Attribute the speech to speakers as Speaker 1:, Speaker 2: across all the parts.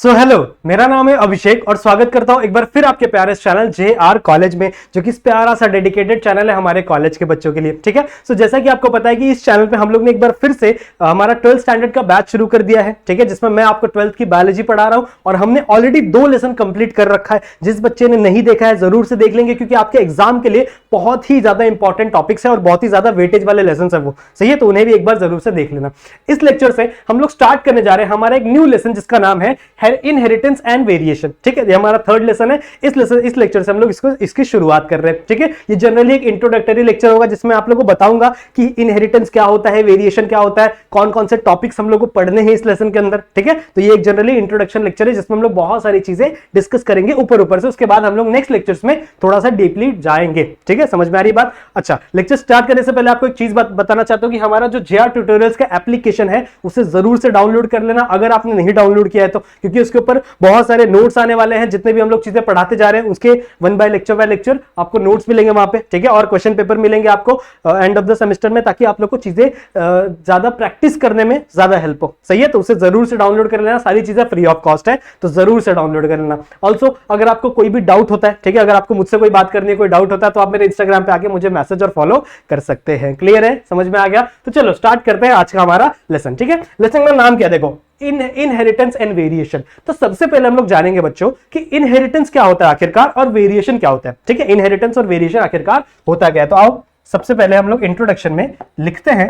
Speaker 1: Hello, मेरा नाम है अभिषेक और स्वागत करता हूं एक बार फिर आपके प्यारे चैनल JR कॉलेज में, जो कि प्यारा सा डेडिकेटेड चैनल है हमारे कॉलेज के बच्चों के लिए। ठीक है, जैसा कि आपको पता है कि इस चैनल पे हम लोग ने एक बार फिर से हमारा 12th स्टैंडर्ड का बैच शुरू कर दिया है। ठीक है, जिसमें मैं आपको 12th की बायोलॉजी पढ़ा रहा हूं और हमने ऑलरेडी 2 लेसन कंप्लीट कर रखा है। जिस बच्चे ने नहीं देखा है जरूर से देख लेंगे, क्योंकि आपके एग्जाम के लिए बहुत ही ज्यादा इंपॉर्टेंट टॉपिक्स है और बहुत ही ज्यादा वेटेज वाले लेसन है वो। सही है, तो उन्हें भी एक बार जरूर से देख लेना। इस लेक्चर से हम लोग स्टार्ट करने जा रहे हैं हमारा एक न्यू लेसन, जिसका नाम है इनहेरिटेंस एंड वेरिएशन। ठीक है, ये हमारा 3rd लेसन है। इस लेक्चर से हम लोग इसकी शुरुआत कर रहे हैं। ठीक है, ये जनरली एक इंट्रोडक्टरी लेक्चर होगा, जिसमें आप लोगों को बताऊंगा कि इनहेरिटेंस क्या होता है, वेरिएशन क्या होता है, कौन कौन से टॉपिक्स हम लोग को पढ़ने हैं इस लेसन के अंदर। ठीक है, तो ये एक जनरली इंट्रोडक्शन लेक्चर है, जिसमें हम लोग बहुत सारी चीजें डिस्कस करेंगे ऊपर से। उसके बाद हम लोग नेक्स्ट लेक्चर्स में थोड़ा सा डीपली जाएंगे। ठीक है, समझ में आ रही बात? अच्छा, लेक्चर स्टार्ट करने से पहले आपको एक चीज बताना चाहता हूं कि हमारा जो JR ट्यूटोरियल्स का एप्लीकेशन है उसे जरूर से डाउनलोड कर लेना, अगर आपने नहीं डाउनलोड किया है तो, क्योंकि उसके ऊपर बहुत सारे नोट्स आने वाले हैं। जितने भी हम लोग चीजें पढ़ाते जा रहे हैं उसके 1 बाय लेक्चर आपको नोट्स मिलेंगे वहां पे। ठीक है, और क्वेश्चन पेपर मिलेंगे आपको एंड ऑफ द सेमेस्टर में, ताकि आप लोग को चीजें ज्यादा प्रैक्टिस करने में ज्यादा हेल्प हो। सही है, तो उसे जरूर से डाउनलोड कर लेना। सारी चीजें फ्री ऑफ कॉस्ट है, तो जरूर से डाउनलोड कर लेना। ऑल्सो अगर आपको कोई भी डाउट होता है, ठीक है, अगर आपको मुझसे कोई बात करनी है, कोई डाउट होता है, तो आप मेरे इंस्टाग्राम पे आके मुझे मैसेज और फॉलो कर सकते हैं। क्लियर है, समझ में आ गया? तो चलो स्टार्ट करते हैं आज का हमारा लेसन। ठीक है, लेसन का नाम क्या, देखो, इनहेरिटेंस एंड वेरिएशन। तो सबसे पहले हम लोग जानेंगे बच्चों कि इनहेरिटेंस क्या होता है आखिरकार और वेरिएशन क्या होता है। ठीक है, इनहेरिटेंस और वेरिएशन आखिरकार होता क्या है। तो आओ सबसे पहले हम लोग इंट्रोडक्शन में लिखते हैं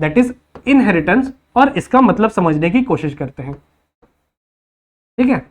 Speaker 1: दैट इज इनहेरिटेंस, और इसका मतलब समझने की कोशिश करते हैं। ठीक है,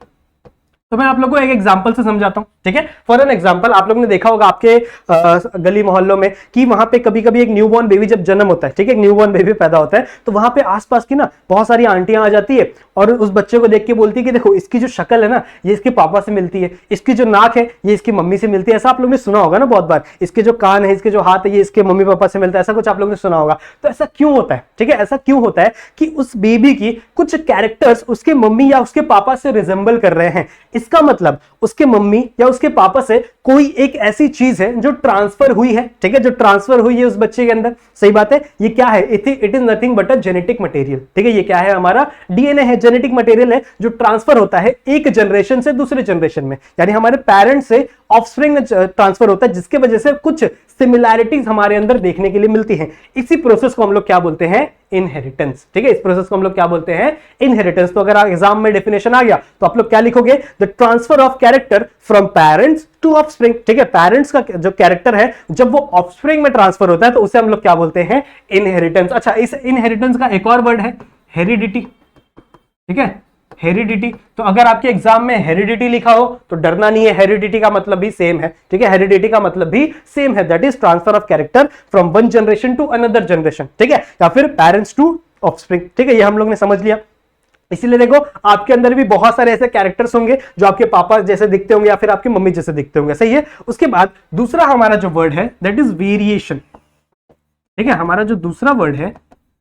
Speaker 1: तो मैं आप लोगों को एक एग्जांपल से समझाता हूं। ठीक है, फॉर एन एग्जांपल, आप लोगों ने देखा होगा आपके गली मोहल्लों में कि वहां पे कभी कभी एक न्यूबॉर्न बेबी जब जन्म होता है, ठीक है, एक न्यूबॉर्न बेबी पैदा होता है, तो वहां पे आसपास की ना बहुत सारी आंटियां आ जाती है और उस बच्चे को देख के बोलती है कि देखो, इसकी जो शक्ल है ना ये इसके पापा से मिलती है, इसकी जो नाक है ये इसकी मम्मी से मिलती है। ऐसा आप लोगों ने सुना होगा ना बहुत बार। इसके जो कान है, इसके जो हाथ है, ये इसके मम्मी पापा से मिलता है। ऐसा कुछ आप लोगों ने सुना होगा। तो ऐसा क्यों होता है? ठीक है, ऐसा क्यों होता है कि उस बेबी की कुछ कैरेक्टर्स उसके मम्मी या उसके पापा से रिजेंबल कर रहे हैं। इसका मतलब उसके मम्मी या उसके पापा से कोई एक ऐसी चीज है जो ट्रांसफर हुई है। ठीक है, जो ट्रांसफर हुई है उस बच्चे के अंदर। सही बात है। ये क्या है? It is nothing but a genetic material. ठीक है, ये क्या है? हमारा डीएनए है, जेनेटिक मटेरियल है, जो ट्रांसफर होता है एक जनरेशन से दूसरे जनरेशन में, यानी हमारे पेरेंट्स से ऑफस्प्रिंग में ट्रांसफर होता है, जिसके वजह से कुछ सिमिलैरिटीज हमारे अंदर देखने के लिए मिलती हैं। इसी प्रोसेस को हम लोग क्या बोलते हैं? इनहेरिटेंस। ठीक है, इस प्रोसेस को हम लोग क्या बोलते हैं? इनहेरिटेंस। तो अगर एग्जाम में डेफिनेशन आ गया तो आप लोग क्या लिखोगे? The transfer of character from parents to offspring. ठीक है, पेरेंट्स का जो कैरेक्टर है जब वो ऑफस्प्रिंग में ट्रांसफर होता है तो उसे हम लोग क्या बोलते हैं? इनहेरिटेंस। अच्छा, इस इनहेरिटेंस का एक और वर्ड है हेरिडिटी। ठीक है, हेरिडिटी। तो अगर आपके एग्जाम में हेरिडिटी लिखा हो तो डरना नहीं है, हेरिडिटी का मतलब भी सेम है। ठीक है, हेरिडिटी का मतलब भी सेम है, that is transfer of character from one generation to another generation. ठीक है, या फिर पेरेंट्स टू ऑफस्प्रिंग। ठीक है, ये हम लोग ने समझ लिया। इसीलिए देखो, आपके अंदर भी बहुत सारे ऐसे कैरेक्टर्स होंगे जो आपके पापा जैसे दिखते होंगे या फिर आपकी मम्मी जैसे दिखते होंगे। सही है। उसके बाद दूसरा हमारा जो वर्ड है दैट इज वेरिएशन। ठीक है, हमारा जो दूसरा वर्ड है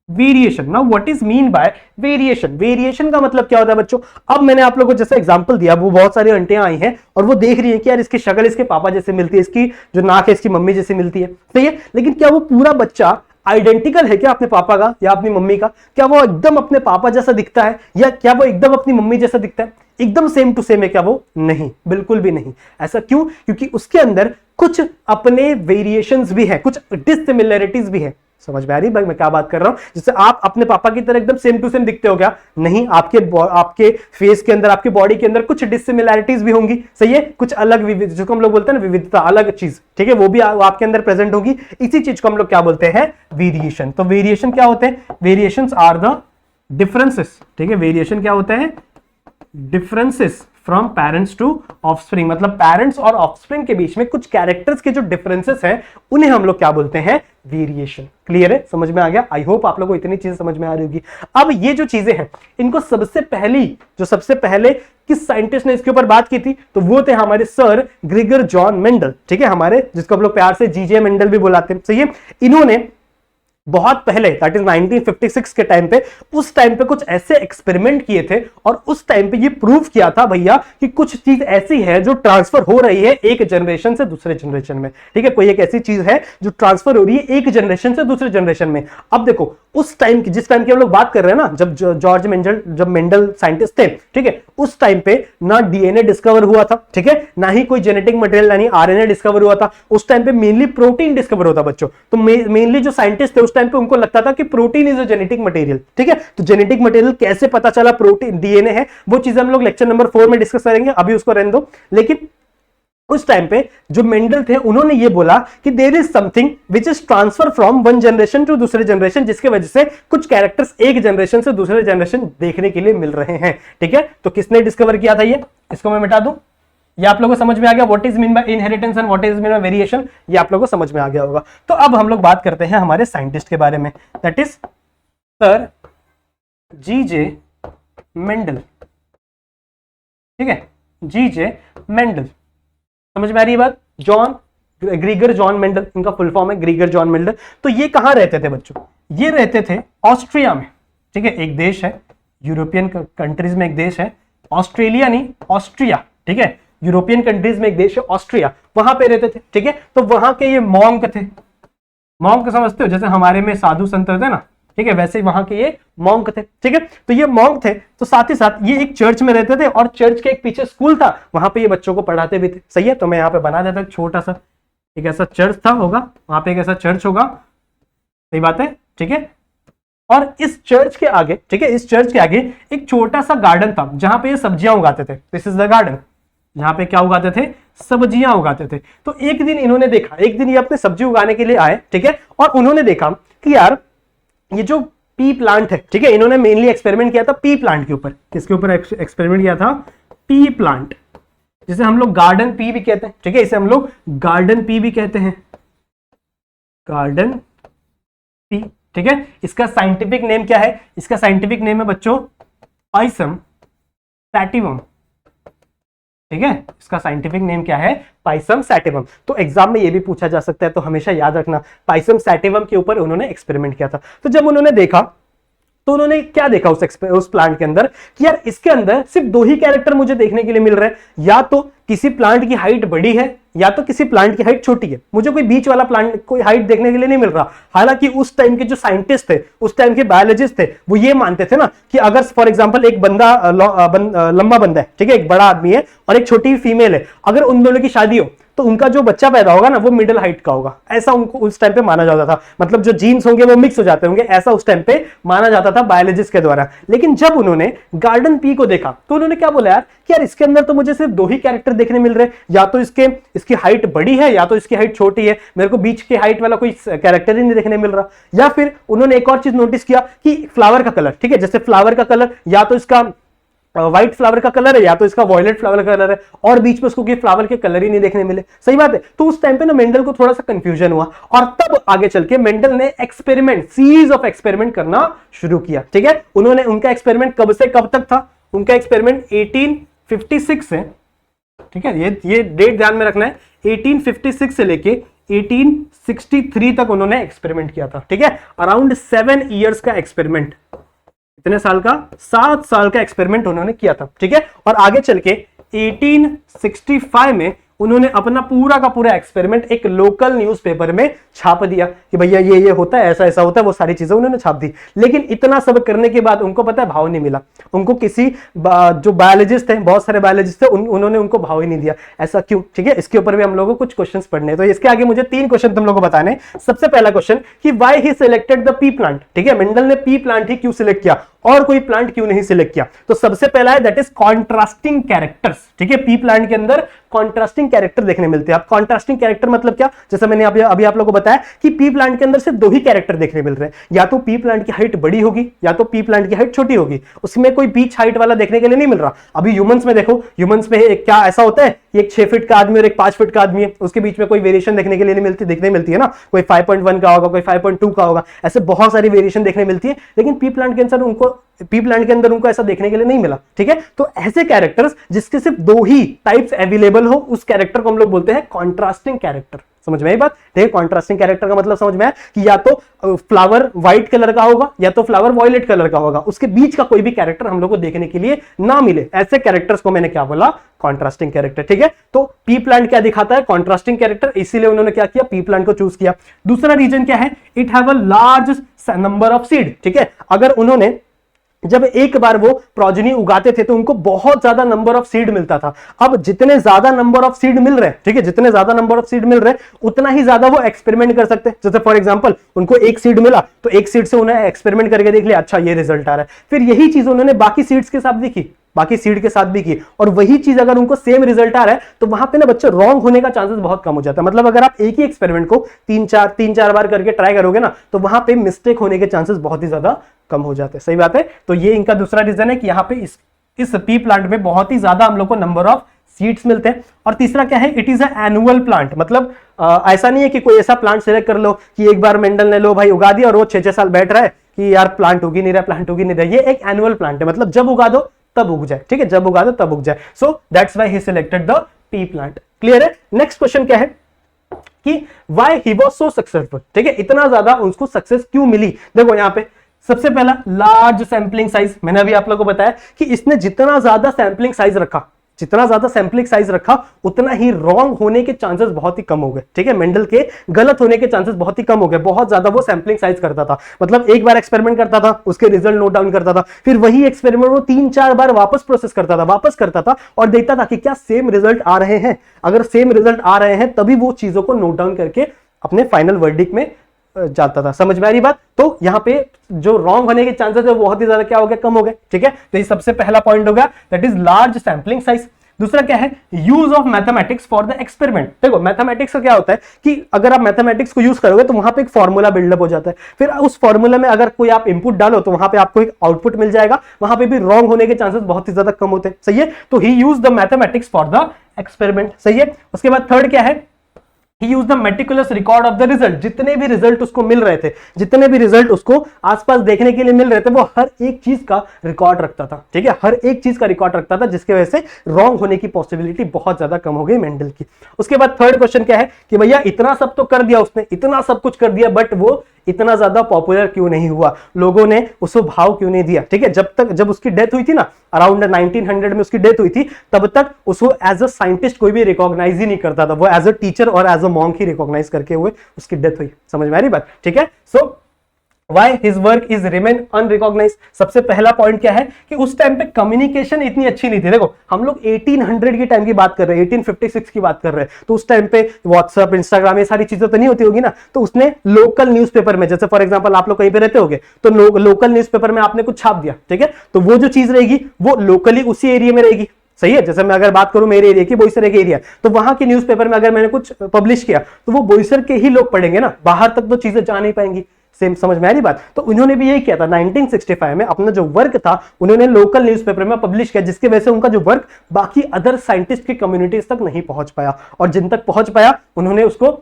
Speaker 1: variation. Now what is mean by variation? Variation का मतलब क्या होता है बच्चों? अब मैंने आप लोगों को जैसे एग्जांपल दिया, वो बहुत सारी आंटियां आई हैं और वो देख रही है कि यार इसकी शक्ल इसके पापा जैसे मिलती है, इसकी जो नाक है इसकी मम्मी जैसे मिलती है। सही है, लेकिन क्या वो पूरा बच्चा आइडेंटिकल है क्या अपने पापा का या अपनी मम्मी का? क्या वो एकदम अपने पापा जैसा दिखता है या क्या वो एकदम अपनी मम्मी जैसा दिखता है? एकदम सेम टू सेम है क्या वो? नहीं, बिल्कुल भी नहीं। ऐसा क्यों? क्योंकि उसके अंदर कुछ अपने वेरिएशंस भी है, कुछ डिसिमिलरिटीज भी है। समझ में आ रही भाई मैं क्या बात कर रहा हूं? जैसे आप अपने पापा की तरह एकदम सेम टू सेम दिखते हो क्या? नहीं, आपके फेस के अंदर, आपकी बॉडी के अंदर कुछ डिसिमिलैरिटीज भी होंगी। सही है, कुछ अलग जिसको हम लोग बोलते हैं ना विविधता, अलग चीज। ठीक है, वो भी आपके अंदर प्रेजेंट होगी। इसी चीज को हम लोग क्या बोलते हैं? वेरिएशन। तो वेरिएशन क्या होते हैं? Variations are the differences. ठीक है, वेरिएशन क्या होते हैं? Differences from parents to offspring. मतलब पेरेंट्स और ऑफस्प्रिंग के बीच में कुछ कैरेक्टर्स के जो डिफरेंसेस हैं उन्हें हम लोग क्या बोलते हैं? वेरिएशन। क्लियर है, समझ में आ गया? आई होप आप लोगों को इतनी चीजें समझ में आ रही होगी। अब ये जो चीजें हैं इनको सबसे पहले किस साइंटिस्ट ने इसके ऊपर बात की थी? तो वो थे हमारे सर ग्रेगर जॉन मेंडल। ठीक है, हमारे जिसको हम लोग प्यार से जीजे मेंडल भी बुलाते हैं। सही है, इन्होंने बहुत पहले, दैट इज 1956 के टाइम पे, उस टाइम पे कुछ ऐसे एक्सपेरिमेंट किए थे और उस टाइम पे ये प्रूव किया था भैया कि कुछ चीज ऐसी है जो ट्रांसफर हो रही है एक जनरेशन से दूसरे जनरेशन में। ठीक है, कोई एक ऐसी चीज है जो ट्रांसफर हो रही है एक जनरेशन से दूसरे जनरेशन में। अब देखो उस टाइम की, जिस टाइम की हम लोग बात कर रहे हैं ना, जब मेंडल साइंटिस्ट थे, ठीक है, उस टाइम पे ना डीएनए डिस्कवर हुआ था, ठीक है, ना ही कोई जेनेटिक मटेरियल यानी आरएनए डिस्कवर हुआ था। उस टाइम पे मेनली प्रोटीन डिस्कवर होता बच्चों। तो मेनली जो साइंटिस्ट थे उस टाइम पे उनको लगता था कि protein is a genetic material. ठीक है, तो जेनेटिक मटेरियल कैसे पता चला प्रोटीन डीएनए है, वो चीजें हम लोग लेक्चर नंबर 4 में डिस्कस करेंगे, अभी उसको रहने दो। लेकिन उस टाइम पे जो मेंडल थे उन्होंने ये बोला कि there is something which is transfer from one generation to दूसरे जनरेशन, जिसके वजह से कुछ कैरेक्टर्स एक जनरेशन से दूसरे जनरेशन देखने के लिए मिल रहे हैं। ठीक है, तो किसने डिस्कवर किया था ये, इसको मैं मिटा दूं। ये आप लोगों को समझ में आ गया what is mean by inheritance and what is mean by variation, ये आप लोगों को समझ में आ गया होगा। तो अब हम लोग बात करते हैं हमारे साइंटिस्ट के बारे में, दैट इज सर जीजे मेंडल। ठीक है, जीजे मेंडल, समझ में आ रही है बात। ग्रीगर जॉन मेंडल इनका फुल फॉर्म है, ग्रीगर जॉन मेंडल। तो ये कहां रहते थे बच्चों, ये रहते थे ऑस्ट्रिया में। ठीक है, एक देश है, यूरोपियन कंट्रीज में एक देश है, ऑस्ट्रेलिया नहीं ऑस्ट्रिया। ठीक है, यूरोपियन कंट्रीज में एक देश है ऑस्ट्रिया, वहां पे रहते थे। ठीक है, तो वहां के ये मॉन्क थे। मॉन्क समझते हो, जैसे हमारे में साधु संत रहते ना, ठीक है, वैसे वहां के ये मॉन्क थे। ठीक है, तो ये मॉन्क थे, तो साथ ही साथ ये एक चर्च में रहते थे और चर्च के एक पीछे स्कूल था, वहां पे ये बच्चों को पढ़ाते भी थे। सही है, तो मैं यहाँ पे बना देता छोटा सा एक ऐसा चर्च था, होगा वहां पे एक ऐसा चर्च होगा। सही बात है, ठीक है। और इस चर्च के आगे, ठीक है, इस चर्च के आगे एक छोटा सा गार्डन था जहां पे ये सब्जियां उगाते थे। दिस इज द गार्डन, जहां पे क्या उगाते थे, सब्जियां उगाते थे। तो एक दिन इन्होंने देखा, एक दिन ये अपने सब्जी उगाने के लिए आए, ठीक है, और उन्होंने देखा कि यार ये जो पी प्लांट है, ठीक है, इन्होंने मेनली एक्सपेरिमेंट किया था पी प्लांट के ऊपर। किसके ऊपर एक्सपेरिमेंट किया था, पी प्लांट, जिसे हम लोग गार्डन पी भी कहते हैं। ठीक है, इसे हम लोग गार्डन पी भी कहते हैं, गार्डन पी। ठीक है, इसका साइंटिफिक नेम क्या है, इसका साइंटिफिक नेम है बच्चों पाइसम सैटिवम। ठीक है, इसका साइंटिफिक नेम क्या है, पाइसम सैटिवम। तो एग्जाम में ये भी पूछा जा सकता है, तो हमेशा याद रखना पाइसम सैटिवम के ऊपर उन्होंने एक्सपेरिमेंट किया था। तो जब उन्होंने देखा तो उन्होंने क्या देखा उस प्लांट के अंदर कि यार इसके अंदर सिर्फ दो ही कैरेक्टर मुझे देखने के लिए मिल रहे हैं, या तो किसी प्लांट की हाइट बड़ी है या तो किसी प्लांट की हाइट छोटी है, मुझे कोई बीच वाला प्लांट कोई हाइट देखने के लिए नहीं मिल रहा। हालांकि उस टाइम के जो साइंटिस्ट थे, उस टाइम के बायोलॉजिस्ट थे, वो ये मानते थे ना कि अगर फॉर एग्जांपल एक बंदा लंबा बंदा है, ठीक है, एक बड़ा आदमी है और एक छोटी फीमेल है, अगर उन दोनों की शादी हो तो उनका जो बच्चा पैदा होगा ना वो मिडिल हाइट का होगा, ऐसा उनको उस टाइम पे माना जाता था। मतलब जो जीन्स होंगे वो मिक्स हो जाते होंगे, ऐसा उस टाइम पे माना जाता था बायोलॉजिस्ट के द्वारा। लेकिन जब उन्होंने गार्डन पी को देखा तो उन्होंने क्या बोला यार कि यार इसके अंदर तो मुझे सिर्फ दो ही कैरेक्टर देखने मिल रहे, या तो इसकी हाइट बड़ी है या तो इसकी हाइट छोटी है, मेरे को बीच की हाइट वाला कोई कैरेक्टर ही नहीं देखने मिल रहा। या फिर उन्होंने एक और चीज नोटिस किया कि फ्लावर का कलर, ठीक है, जैसे फ्लावर का कलर या तो इसका व्हाइट फ्लावर का कलर है या तो इसका वॉयलेट फ्लावर का कलर है, और बीच में उसको कोई फ्लावर के कलर ही नहीं देखने मिले। सही बात है। तो उस टाइम पे ना मेंडल को थोड़ा सा कंफ्यूजन हुआ, और तब आगे चल के मेंडल ने एक्सपेरिमेंट, सीरीज ऑफ एक्सपेरिमेंट करना शुरू किया। ठीक है, उन्होंने उनका एक्सपेरिमेंट कब से कब तक था, उनका एक्सपेरिमेंट 1856 से, ठीक है, ये डेट ध्यान में रखना है, 1856 से लेके 1863 तक उन्होंने एक्सपेरिमेंट किया था। ठीक है, अराउंड 7 इयर्स का एक्सपेरिमेंट, कितने साल का, 7 साल का एक्सपेरिमेंट उन्होंने किया था। ठीक है, और आगे चल के 1865 में उन्होंने अपना पूरा का पूरा एक्सपेरिमेंट एक लोकल न्यूज़पेपर में छाप दिया कि भैया ये होता है, ऐसा ऐसा होता है, वो सारी चीजें उन्होंने छाप दी। लेकिन इतना सब करने के बाद उनको पता है भाव नहीं मिला, उनको किसी जो बायोलॉजिस्ट थे, बहुत सारे बायोलॉजिस्ट थे, उन्होंने उनको भाव ही नहीं दिया। ऐसा क्यों, ठीक है, इसके ऊपर भी हम लोगों को कुछ क्वेश्चंस पढ़ने हैं। तो इसके आगे मुझे 3 क्वेश्चन तुम लोगों को बताने। सबसे पहला क्वेश्चन कि why he selected the P plant. ठीक है, मेंडल ने पी प्लांट ही क्यों सिलेक्ट किया और कोई प्लांट क्यों नहीं सिलेक्ट किया। तो सबसे पहला है दैट इज कॉन्ट्रास्टिंग कैरेक्टर्स। ठीक है, पी प्लांट के अंदर कॉन्ट्रास्टिंग कैरेक्टर देखने मिलते हैं। अब कॉन्ट्रास्टिंग कैरेक्टर मतलब क्या, जैसे मैंने अभी आप लोगों को बताया कि पी प्लांट के अंदर सिर्फ 2 ही कैरेक्टर देखने मिल रहे हैं, या तो पी प्लांट की हाइट बड़ी होगी या तो पी प्लांट की हाइट छोटी होगी, उसमें कोई बीच हाइट वाला देखने के लिए नहीं मिल रहा। अभी ह्यूमंस में देखो, ह्यूमंस में क्या ऐसा होता है कि एक 6 फीट का आदमी और एक 5 फीट का आदमी है, उसके बीच में कोई वेरिएशन देखने के लिए नहीं मिलती, देखने मिलती है ना, कोई 5.1 का होगा, कोई 5.2 का होगा, ऐसे बहुत सारी वेरिएशन देखने मिलती है। लेकिन पी प्लांट के अंदर उनको ऐसा देखने के लिए नहीं मिला। ठीक है, तो ऐसे कैरेक्टर्स जिसके सिर्फ 2 ही टाइप्स अवेलेबल हो, उस कैरेक्टर को हम लोग बोलते हैं कॉन्ट्रास्टिंग कैरेक्टर। समझ में आई बात? ठीक है, कॉन्ट्रास्टिंग कैरेक्टर का मतलब समझ में है कि या तो फ्लावर व्हाइट कलर का होगा या तो फ्लावर वॉयलेट कलर का होगा, उसके बीच का कोई भी कैरेक्टर हम लोग को देखने के लिए ना मिले, ऐसे कैरेक्टर्स को मैंने क्या बोला? Contrasting character. ठीक है, तो पी प्लांट क्या दिखाता है? कॉन्ट्रास्टिंग कैरेक्टर, इसीलिए उन्होंने क्या किया? पी प्लांट को चूज किया। दूसरा रीजन क्या है? It have a large number of seed. ठीक है, अगर उन्होंने जब एक बार वो प्रोजेनी उगाते थे तो उनको बहुत ज्यादा नंबर ऑफ सीड मिलता था। अब जितने ज्यादा नंबर ऑफ सीड मिल रहे हैं, ठीक है, जितने ज्यादा नंबर ऑफ सीड मिल रहे हैं उतना ही ज्यादा वो एक्सपेरिमेंट कर सकते हैं। जैसे फॉर एग्जांपल उनको एक सीड मिला तो एक सीड से उन्हें एक्सपेरिमेंट करके देख लिया, अच्छा ये रिजल्ट आ रहा है, फिर यही चीज उन्होंने बाकी सीड्स के साथ भी की, बाकी सीड के साथ भी की, और वही चीज अगर उनको सेम रिजल्ट आ रहा है तो वहां पे ना बच्चे रॉन्ग होने का चांसेस बहुत कम हो जाता है। मतलब अगर आप एक ही एक्सपेरिमेंट को तीन चार बार करके ट्राई करोगे ना तो वहां पे मिस्टेक होने के चांसेस बहुत ही ज्यादा कम हो जाते हैं। सही बात है, तो ये इनका दूसरा रीजन है कि यहाँ पे इस पी प्लांट में बहुत ही ज्यादा हम लोग को नंबर ऑफ सीड्स मिलते हैं। और तीसरा क्या है? It is a annual plant, मतलब ऐसा नहीं है कि कोई ऐसा प्लांट सिलेक्ट कर लो कि एक बार मेंडल ने लो भाई उगा दिया और वो 6-6 साल बैठ रहा है कि यार प्लांट उगी नहीं रहा, प्लांट उगी नहीं रहा। ये एक एनुअल प्लांट है, मतलब जब उगा दो तब उग जाए। ठीक है, जब उगा दो तब उग जाए। So that's why he selected the P plant. Clear है? नेक्स्ट क्वेश्चन क्या है कि why he was so successful. ठीक है, इतना ज्यादा उसको सक्सेस क्यों मिली? देखो यहां पे सबसे पहला लार्ज सैंपलिंग साइज। मैंने अभी आप लोगों को बताया कि इसने जितना ज्यादा सैंपलिंग साइज रखा, जितना ज्यादा सैंपलिंग साइज रखा उतना ही रॉन्ग होने के चांसेस बहुत ही कम हो गए। ठीक है, मेंडल के गलत होने के चांसेस बहुत ही कम हो गए। बहुत ज्यादा वो सैंपलिंग साइज करता था, मतलब एक बार एक्सपेरिमेंट करता था, उसके रिजल्ट नोट डाउन करता था, फिर वही एक्सपेरिमेंट वो 3-4 बार वापस प्रोसेस करता था और देखता था कि क्या सेम रिजल्ट आ रहे हैं। अगर सेम रिजल्ट आ रहे हैं तभी वो चीजों को नोट डाउन करके अपने फाइनल वर्डिक्ट में जाता था। समझ में आ रही बात? तो यहाँ पे जो रॉन्ग होने के चांसेस है बहुत ही ज्यादा क्या हो गए? कम हो गए। ठीक है, तो ये सबसे पहला पॉइंट हो गया, that is large sampling size. दूसरा क्या है? Use of mathematics for the experiment. देखो मैथमेटिक्स का क्या होता है कि अगर आप मैथमेटिक्स को यूज करोगे तो वहां पे एक फॉर्मूला बिल्डअप हो जाता है, फिर उस फॉर्मूला में अगर कोई आप इनपुट डालो तो वहां पे आपको एक आउटपुट मिल जाएगा, वहां पे भी रॉन्ग होने के चांसेस बहुत ही ज्यादा कम होते हैं। सही है, तो he use the mathematics for the experiment. सही है, उसके बाद थर्ड क्या है? He used the meticulous record of the result। जितने भी रिजल्ट उसको मिल रहे थे, जितने भी रिजल्ट उसको आसपास देखने के लिए मिल रहे थे, वो हर एक चीज का रिकॉर्ड रखता था। ठीक है, हर एक चीज का रिकॉर्ड रखता था, जिसकी वजह से रॉन्ग होने की पॉसिबिलिटी बहुत ज्यादा कम हो गई मेंडल की। उसके बाद थर्ड क्वेश्चन क्या है कि भैया इतना सब तो कर दिया उसने, इतना सब कुछ कर दिया, बट वो इतना ज्यादा पॉपुलर क्यों नहीं हुआ? लोगों ने उसको भाव क्यों नहीं दिया? ठीक है, जब उसकी डेथ हुई थी ना, अराउंड 1900 में उसकी डेथ हुई थी, तब तक उसको एज अ साइंटिस्ट कोई भी रिकॉग्नाइज ही नहीं करता था। वो एज अ टीचर और as a monk he recognise करके हुए उसकी डेथ हुई। समझ में आ रही बात? ठीक है, सो Why his work is remain unrecognized। सबसे पहला पॉइंट क्या है कि उस टाइम पे कम्युनिकेशन इतनी अच्छी नहीं थी। देखो हम लोग 1800 के टाइम की बात कर रहे हैं, 1856 की बात कर रहे हैं, तो उस टाइम पे व्हाट्सएप, इंस्टाग्राम, ये सारी चीजें तो नहीं होती होगी ना। तो उसने लोकल न्यूज़पेपर में, जैसे फॉर एग्जांपल आप लोग कहीं पे रहते होगे तो लोकल न्यूज़पेपर में आपने कुछ छाप दिया, ठीक है, तो वो जो चीज रहेगी वो लोकली उसी एरिया में रहेगी। सही है, जैसे मैं अगर बात करूं मेरे एरिया की, बोईसर के एरिया, तो वहां के न्यूज़पेपर में अगर मैंने कुछ पब्लिश किया तो वो बोईसर के ही लोग पढ़ेंगे ना, बाहर तक तो चीजें जा नहीं पाएंगी। सेम, समझ में आ रही बात? तो उन्होंने भी यही किया था, 1965 में अपना जो वर्क था उन्होंने लोकल न्यूज़पेपर में पब्लिश किया, जिसकी वजह से उनका जो वर्क बाकी अदर साइंटिस्ट की कम्युनिटीज तक नहीं पहुंच पाया, और जिन तक पहुंच पाया उन्होंने उसको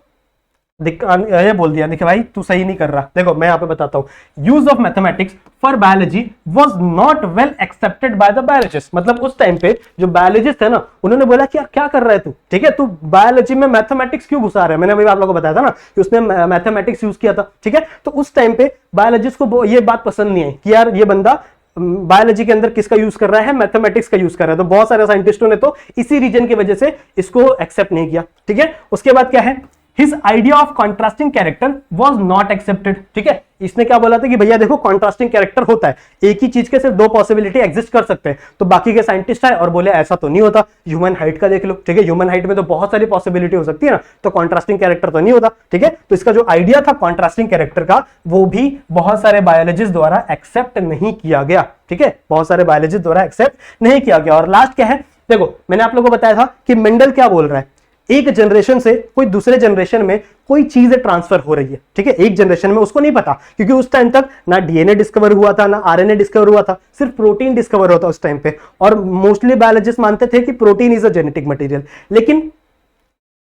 Speaker 1: ये बोल दिया, देखिए भाई तू सही नहीं कर रहा। देखो मैं यहाँ पे बताता हूँ, use of mathematics for biology was not well accepted by the biologist. मतलब उस टाइम पे जो बायोलॉजिस्ट है ना, उन्होंने बोला कि यार क्या कर रहा है तू, ठीक है, तू बायोलॉजी में मैथमेटिक्स क्यों घुसा रहा है। मैंने अभी आप लोगों को बताया था ना कि उसने मैथमेटिक्स यूज किया था, ठीक है, तो उस टाइम पे बायोलॉजिस्ट को ये बात पसंद नहीं आई कि यार ये बंदा बायोलॉजी के अंदर किसका यूज कर रहा है, मैथमेटिक्स का यूज कर रहा है। तो बहुत सारे साइंटिस्टों ने तो इसी रीजन की वजह से इसको एक्सेप्ट नहीं किया। ठीक है, उसके बाद क्या है, His idea of contrasting character was not accepted। ठीक है, इसने क्या बोला था कि भैया देखो कॉन्ट्रास्टिंग कैरेक्टर होता है, एक ही चीज के सिर्फ दो पॉसिबिलिटी एग्जिस्ट कर सकते हैं। तो बाकी के साइंटिस्ट आए और बोले ऐसा तो नहीं होता, ह्यूमन हाइट का देख लो, ठीक है, ह्यूमन हाइट में तो बहुत सारी पॉसिबिलिटी हो सकती है ना, तो कॉन्ट्रास्टिंग कैरेक्टर तो नहीं होता। ठीक है, तो इसका जो आइडिया था कॉन्ट्रास्टिंग कैरेक्टर का, वो भी बहुत सारे बायोलॉजिस्ट द्वारा एक्सेप्ट नहीं किया गया। ठीक है, बहुत सारे बायोलॉजिस्ट द्वारा एक्सेप्ट नहीं किया गया। और लास्ट क्या है, देखो मैंने आप लोगों को बताया था कि मेंडल क्या बोल रहा है, एक जनरेशन से कोई दूसरे जनरेशन में कोई चीज ट्रांसफर हो रही है। ठीक है, एक जनरेशन में उसको नहीं पता, क्योंकि उस टाइम तक ना डीएनए डिस्कवर हुआ था, ना आरएनए डिस्कवर हुआ था, सिर्फ प्रोटीन डिस्कवर होता उस टाइम पे। और मोस्टली बायोलॉजिस्ट मानते थे कि protein is a genetic material, लेकिन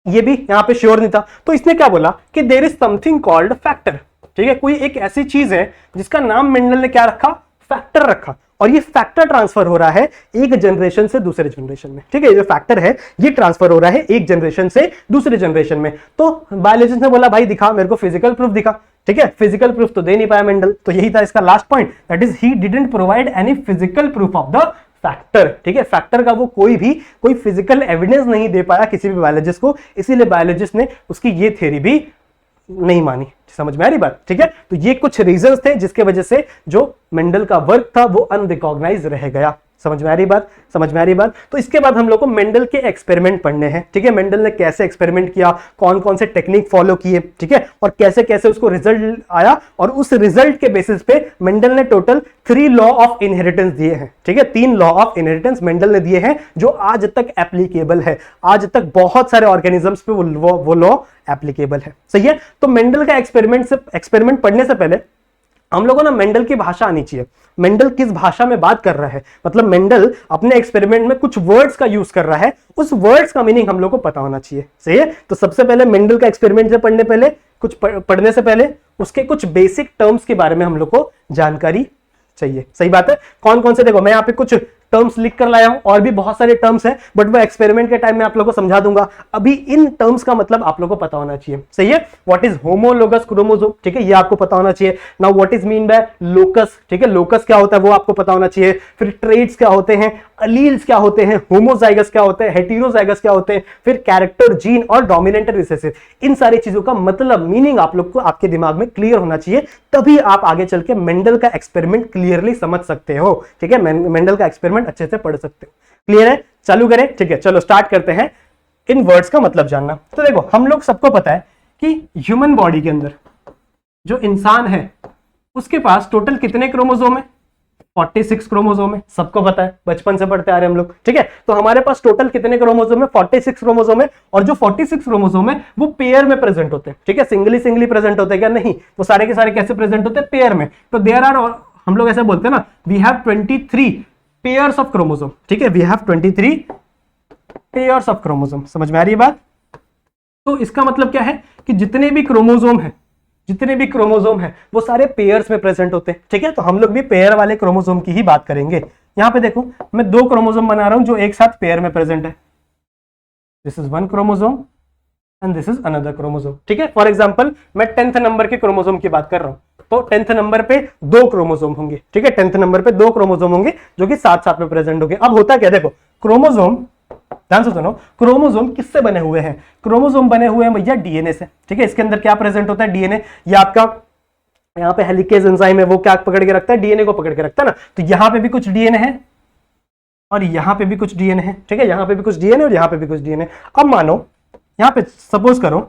Speaker 1: ये भी यहां पे श्योर नहीं था। तो इसने क्या बोला कि there is something called factor. ठीक है, कोई एक ऐसी चीज है जिसका नाम मेंडल ने क्या रखा, फैक्टर रखा। और ये फैक्टर ट्रांसफर हो रहा है एक जनरेशन से दूसरे जनरेशन में, ठीक है। ये जो फैक्टर है ये ट्रांसफर हो रहा है एक जनरेशन से दूसरे जनरेशन में। तो बायोलॉजिस्ट ने बोला भाई दिखा मेरे को फिजिकल प्रूफ दिखा, ठीक है। फिजिकल प्रूफ तो दे नहीं पाया मेंडल, तो यही था इसका last point, that is he didn't provide any physical proof of the factor, ठीक है। फैक्टर का वो कोई फिजिकल एविडेंस नहीं दे पाया किसी भी बायोलॉजिस्ट को, इसीलिए बायोलॉजिस्ट ने उसकी ये थ्योरी भी नहीं मानी। समझ में आ रही बात, ठीक है। तो ये कुछ रीजंस थे जिसके वजह से जो मेंडल का वर्क था वो अनरिकॉग्नाइज रह गया। समझ में आ रही बात, समझ में आ रही बात। तो इसके बाद हम लोग को मेंडल के एक्सपेरिमेंट पढ़ने हैं, ठीक है। मेंडल ने कैसे एक्सपेरिमेंट किया, कौन कौन से टेक्निक फॉलो किए, ठीक है, और कैसे कैसे उसको रिजल्ट आया, और उस रिजल्ट के बेसिस पे मेंडल ने टोटल 3 लॉ ऑफ इनहेरिटेंस दिए हैं, ठीक है। 3 लॉ ऑफ इनहेरिटेंस मेंडल ने दिए हैं जो आज तक एप्लीकेबल है, आज तक बहुत सारे ऑर्गेनिजम्स पे वो लॉ एप्लीकेबल है, सही है। तो मेंडल का एक्सपेरिमेंट पढ़ने से पहले हम लोगों ना मेंडल की भाषा आनी चाहिए, मेंडल किस भाषा में बात कर रहा है, मतलब मेंडल अपने एक्सपेरिमेंट में कुछ वर्ड्स का यूज कर रहा है, उस वर्ड्स का मीनिंग हम लोग को पता होना चाहिए, सही है। तो सबसे पहले मेंडल का एक्सपेरिमेंट से पढ़ने से पहले उसके कुछ बेसिक टर्म्स के बारे में हम लोग को जानकारी चाहिए, सही बात है। कौन कौन से, देखो मैं यहाँ पे कुछ टर्म्स लिख कर लाया हूं, और भी बहुत सारे टर्म्स हैं, बट मैं एक्सपेरिमेंट के टाइम में आप लोगों को समझा दूंगा। अभी इन टर्म्स का मतलब आप लोगों को पता होना चाहिए, सही है। व्हाट इज होमोलोगस क्रोमोसोम, ठीक है, ये आपको पता होना चाहिए। Now what is mean by locus, ठीक है, लोकस क्या होता है वो आपको पता होना चाहिए। फिर ट्रेड्स क्या होते हैं, अलील्स क्या होते हैं, होमोजाइगस क्या होते हैं, हेटेरोजाइगस क्या होते हैं, फिर कैरेक्टर, जीन और डोमिनेंट और रिसेसिव, इन सारी चीजों का मतलब मीनिंग आप लोग को आपके दिमाग में क्लियर होना चाहिए, तभी आप आगे चल के मेंडल का एक्सपेरिमेंट क्लियरली समझ सकते हो, ठीक है। मेंडल का एक्सपेरिमेंट अच्छे से पढ़ सकते हो, क्लियर है। चालू करें, ठीक है, चलो स्टार्ट करते हैं इन वर्ड्स का मतलब जानना। तो देखो हम लोग सबको पता है कि ह्यूमन बॉडी के अंदर जो इंसान है उसके पास टोटल कितने क्रोमोसोम है, 46 क्रोमोसोम है, सबको पता है, बचपन से पढ़ते आ रहे हैं हम लोग, ठीक है। तो हमारे पास टोटल कितने क्रोमोसोम है, 46 क्रोमोसोम है, और जो 46 क्रोमोसोम है वो पेयर में प्रेजेंट होते हैं, ठीक है। सिंगली प्रेजेंट होते हैं क्या, नहीं, वो सारे के सारे कैसे प्रेजेंट होते हैं, पेयर में। तो देयर आर, हम लोग ऐसे बोलते हैं ना, we have 23 pairs of chromosome, ठीक है, we have 23 pairs of chromosome. समझ में आ रही है बात। तो इसका मतलब क्या है कि जितने भी क्रोमोसोम है वो सारे पेयर्स में प्रेजेंट होते हैं, ठीक है। तो हम लोग भी पेयर वाले क्रोमोसोम की ही बात करेंगे। यहां पे देखो मैं 2 क्रोमोसोम बना रहा हूं जो एक साथ पेयर में प्रेजेंट है, this is 1 chromosome and this is another chromosome, ठीक है। फॉर एग्जांपल मैं 10th नंबर के क्रोमोसोम की बात कर रहा हूं, तो 10th नंबर पे 2 क्रोमोसोम होंगे, ठीक है। 10th नंबर पे 2 क्रोमोसोम होंगे जो कि साथ साथ में प्रेजेंट होंगे। अब होता क्या, देखो क्रोमोसोम, ध्यान से सुनो, क्रोमोसोम किससे बने हुए हैं, क्रोमोसोम बने हुए हैं भैया डीएनए से, ठीक है। इसके अंदर क्या प्रेजेंट होता है, डीएनए। ये आपका यहाँ पे हेलिकेज एंजाइम है, वो क्या पकड़ के रखता है, डीएनए को पकड़ के रखता है ना। तो यहाँ पे भी कुछ डीएनए है और यहाँ पे भी कुछ डीएनए है, ठीक है। यहाँ पे भी कुछ डीएनए और यहाँ पे भी कुछ डीएनए। अब मानो यहाँ पे सपोज करो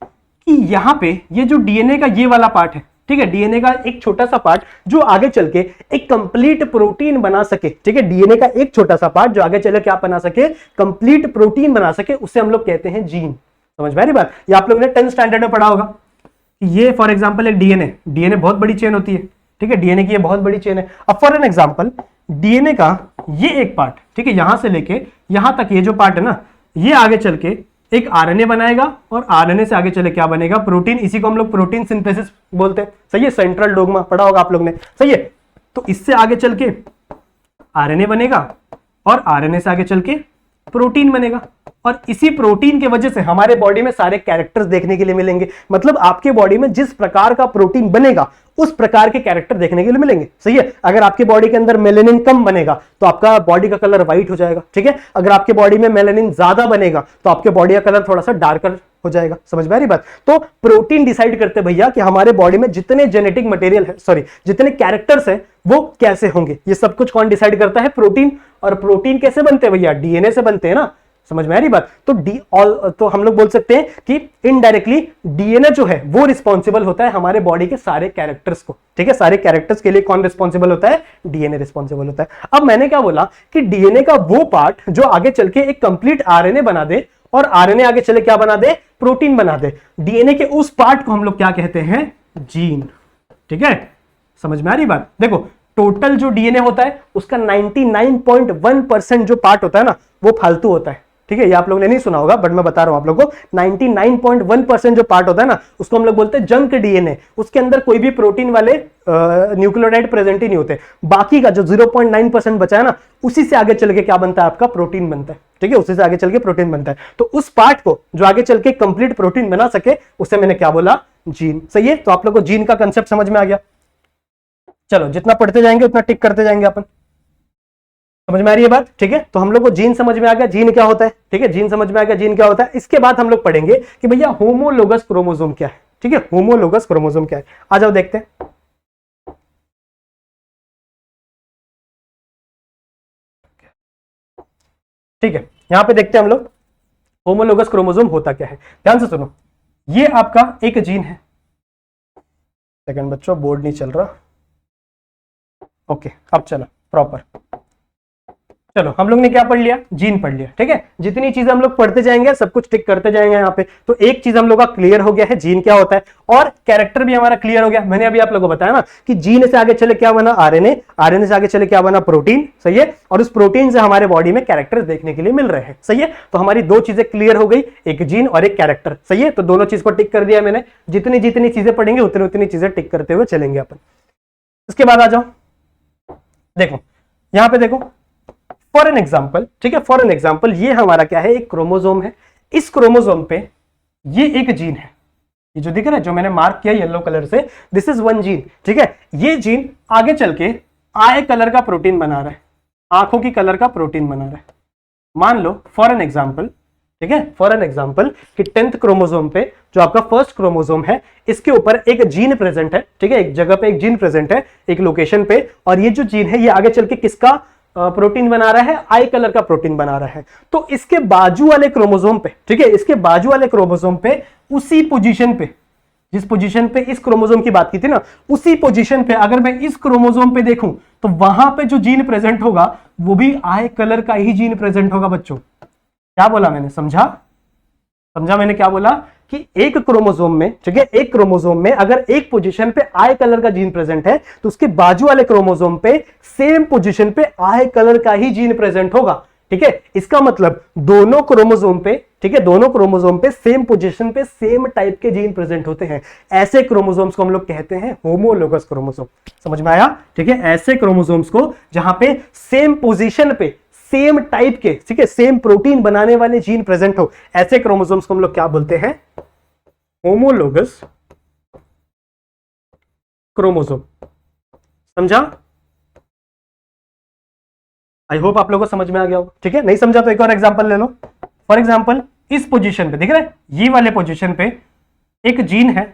Speaker 1: कि यहाँ पे ये जो डीएनए का ये वाला पार्ट है, ठीक है, डीएनए का एक छोटा सा पार्ट जो आगे चल के एक कंप्लीट प्रोटीन बना सके, ठीक है। डीएनए का एक छोटा सा पार्ट जो आगे चले क्या बना सके, कंप्लीट प्रोटीन बना सके, उसे हम लोग कहते हैं जीन। समझ में आ रही बात। ये आप लोगों ने 10th स्टैंडर्ड में पढ़ा होगा। ये फॉर एग्जांपल एक डीएनए बहुत बड़ी चेन होती है, ठीक है, डीएनए की ये बहुत बड़ी चेन है। अब फॉर एन एग्जांपल डीएनए का ये एक पार्ट, ठीक है, यहां से लेके यहां तक ये जो पार्ट है ना, ये आगे चल के एक आरएनए बनाएगा, और आरएनए से आगे चले क्या बनेगा, प्रोटीन। इसी को हम लोग प्रोटीन सिंथेसिस बोलते हैं, सही है। सेंट्रल डोग्मा पढ़ा होगा आप लोग ने, सही है। तो इससे आगे चल के आरएनए बनेगा, और आरएनए से आगे चल के प्रोटीन बनेगा, और इसी प्रोटीन के वजह से हमारे बॉडी में सारे कैरेक्टर्स देखने के लिए मिलेंगे। मतलब आपके बॉडी में जिस प्रकार का प्रोटीन बनेगा उस प्रकार के कैरेक्टर देखने के लिए मिलेंगे, सही है। अगर आपके बॉडी के अंदर मेलेनिन कम बनेगा तो आपका बॉडी का कलर व्हाइट हो जाएगा, ठीक है। अगर आपके बॉडी में मेलेनिन ज्यादा बनेगा तो आपके बॉडी का कलर थोड़ा सा डार्कर हो जाएगा। समझ में आ रही बात। तो प्रोटीन डिसाइड करते भैया कि हमारे बॉडी में जितने जेनेटिक मटेरियल है, सॉरी जितने कैरेक्टर्स है वो कैसे होंगे। ये सब कुछ कौन डिसाइड करता है, प्रोटीन। और प्रोटीन कैसे बनते हैं भैया, डीएनए से बनते हैं ना। समझ में आ रही बात। तो हम लोग बोल सकते हैं कि इनडायरेक्टली डीएनए जो है वो रिस्पॉन्सिबल होता है हमारे बॉडी के सारे कैरेक्टर्स को, ठीक है। सारे कैरेक्टर्स के लिए कौन रिस्पॉन्सिबल होता है, डीएनए रिस्पॉन्सिबल होता है। अब मैंने क्या बोला कि डीएनए का वो पार्ट जो आगे चल के एक कंप्लीट आरएनए बना दे, और आरएनए आगे चले क्या बना दे, प्रोटीन बना दे। डीएनए के उस पार्ट को हम लोग क्या कहते हैं, जीन, ठीक है। समझ में आ रही बात। देखो टोटल जो डीएनए होता है उसका 99.1% जो पार्ट होता है ना वो फालतू होता है, ठीक है, ये आप लोगों ने नहीं सुना होगा बट मैं बता रहा हूं आप लोगों को। 99.1% जो पार्ट होता है ना उसको हम लोग बोलते हैं जंक डीएनए। उसके अंदर कोई भी प्रोटीन वाले न्यूक्लियोटाइड प्रेजेंट ही नहीं होते। बाकी का जो 0.9% बचा है ना, उसी से आगे चल के क्या बनता है, आपका प्रोटीन बनता है। ठीक है, उसी से आगे चल के प्रोटीन बनता है। तो उस पार्ट को जो आगे चल के कंप्लीट प्रोटीन बना सके उसे मैंने क्या बोला, जीन। सही है, तो आप लोग को जीन का कंसेप्ट समझ में आ गया। चलो जितना पढ़ते जाएंगे उतना टिक करते जाएंगे अपन। समझ में आ रही है बात? ठीक है, तो हम लोग को जीन समझ में आ गया, जीन क्या होता है। ठीक है, जीन समझ में आ गया, जीन क्या होता है। इसके बाद हम लोग पढ़ेंगे कि भैया होमोलोगस क्रोमोसोम क्या है। ठीक है, होमोलोगस क्रोमोसोम क्या है, आ जाओ देखते हैं। ठीक है, यहां पे देखते हैं हम लोग होमोलोगस क्रोमोसोम होता क्या है। ध्यान से सुनो, ये आपका एक जीन है। सेकंड बच्चों, बोर्ड नहीं चल रहा। ओके, अब चलो प्रॉपर। चलो हम लोग ने क्या पढ़ लिया, जीन पढ़ लिया। ठीक है, जितनी चीजें हम लोग पढ़ते जाएंगे सब कुछ टिक करते जाएंगे यहाँ पे। तो एक चीज हम लोग का क्लियर हो गया है, जीन क्या होता है, और कैरेक्टर भी हमारा क्लियर हो गया। मैंने अभी आप लोगों को बताया ना कि जीन से आगे चले क्या बना, आरएनए, आरएनए से आगे चले क्या बना, प्रोटीन। सही है, और उस प्रोटीन से हमारे बॉडी में कैरेक्टर देखने के लिए मिल रहे हैं। सही है, तो हमारी दो चीजें क्लियर हो गई, एक जीन और एक कैरेक्टर। सही है, तो दोनों चीज को टिक कर दिया मैंने। जितनी जितनी चीजें पढ़ेंगे उतनी उतनी चीजें टिक करते हुए चलेंगे अपन। इसके बाद आ जाओ, देखो यहां पे देखो, फॉर एन एग्जाम्पल। ठीक है, फॉर एन एग्जाम्पल ये हमारा क्या है, एक क्रोमोसोम है। इस क्रोमोसोम पे ये एक जीन है, ये जो दिख रहा है, जो मैंने मार्क किया येलो कलर से, दिस इज वन जीन। ठीक है, ये जीन आगे चल के आई कलर का प्रोटीन बना रहा है, आंखों की कलर का प्रोटीन बना रहा है। मान लो फॉर एन एग्जाम्पल, ठीक है, फॉर एन एग्जाम्पल कि 10th क्रोमोसोम पे जो आपका फर्स्ट क्रोमोसोम है, इसके ऊपर एक जीन प्रेजेंट है। ठीक है, एक जगह पे एक जीन प्रेजेंट है, एक लोकेशन पे, और ये जो जीन है ये आगे चल के किसका प्रोटीन बना रहा है, आई कलर का प्रोटीन बना रहा है। तो इसके बाजू वाले क्रोमोसोम पे, ठीक है, इसके बाजू वाले क्रोमोसोम पे उसी पोजीशन पे, जिस पोजीशन पे इस क्रोमोसोम की बात की थी ना, उसी पोजीशन पे अगर मैं इस क्रोमोसोम पे देखूं तो वहां पे जो जीन प्रेजेंट होगा वो भी आई कलर का ही जीन प्रेजेंट होगा। बच्चों क्या बोला मैंने, समझा? समझा मैंने क्या बोला कि एक क्रोमोसोम में, ठीक है, एक क्रोमोसोम में अगर एक पोजीशन पे आई कलर का जीन प्रेजेंट है तो उसके बाजू वाले क्रोमोसोम पे सेम पोजीशन पे आई कलर का ही जीन प्रेजेंट होगा। ठीक है, इसका मतलब दोनों क्रोमोसोम पे, ठीक है, दोनों क्रोमोसोम पे सेम पोजीशन पे सेम टाइप के जीन प्रेजेंट होते हैं। ऐसे क्रोमोसोम्स को हम लोग कहते हैं होमोलोगस क्रोमोसोम। समझ में आया? ठीक है, ऐसे क्रोमोसोम्स को जहां पे सेम पोजीशन पे सेम टाइप के, ठीक है, सेम प्रोटीन बनाने वाले जीन प्रेजेंट हो, ऐसे क्रोमोसोम्स को हम लोग क्या बोलते हैं, होमोलोगस क्रोमोसोम। समझा? आई होप आप लोगों को समझ में आ गया हो। ठीक है, नहीं समझा तो एक और एग्जांपल ले लो। फॉर एग्जांपल इस पोजीशन पे दिख रहा है, ये वाले पोजीशन पे एक जीन है,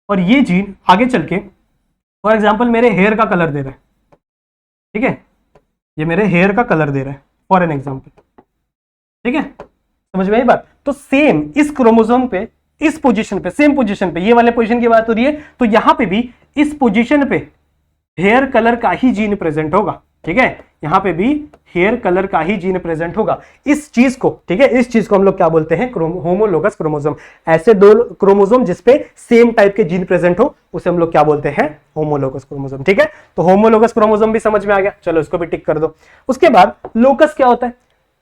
Speaker 1: और ये जीन आगे चल के फॉर एग्जांपल मेरे हेयर का कलर दे रहा है। ठीक है, ये मेरे हेयर का कलर दे रहा है फॉर एन एग्जांपल। ठीक है, समझ में आई बात? तो सेम इस क्रोमोसोम पे, इस पोजीशन पे, सेम पोजीशन पे, ये वाले पोजीशन की बात हो रही है, तो यहां पे भी इस पोजीशन पे हेयर कलर का ही जीन प्रेजेंट होगा। ठीक है, यहां पे भी हेयर कलर का ही जीन प्रेजेंट होगा। इस चीज को, ठीक है, इस चीज को हम लोग क्या बोलते हैं, होमोलोगस क्रोमोसोम। ऐसे दो क्रोमोसोम जिसपे सेम टाइप के जीन प्रेजेंट हो उसे हम लोग क्या बोलते हैं, होमोलोगस क्रोमोसोम। ठीक है, तो होमोलोगस क्रोमोसोम भी समझ में आ गया। चलो इसको भी टिक कर दो। उसके बाद लोकस क्या होता है,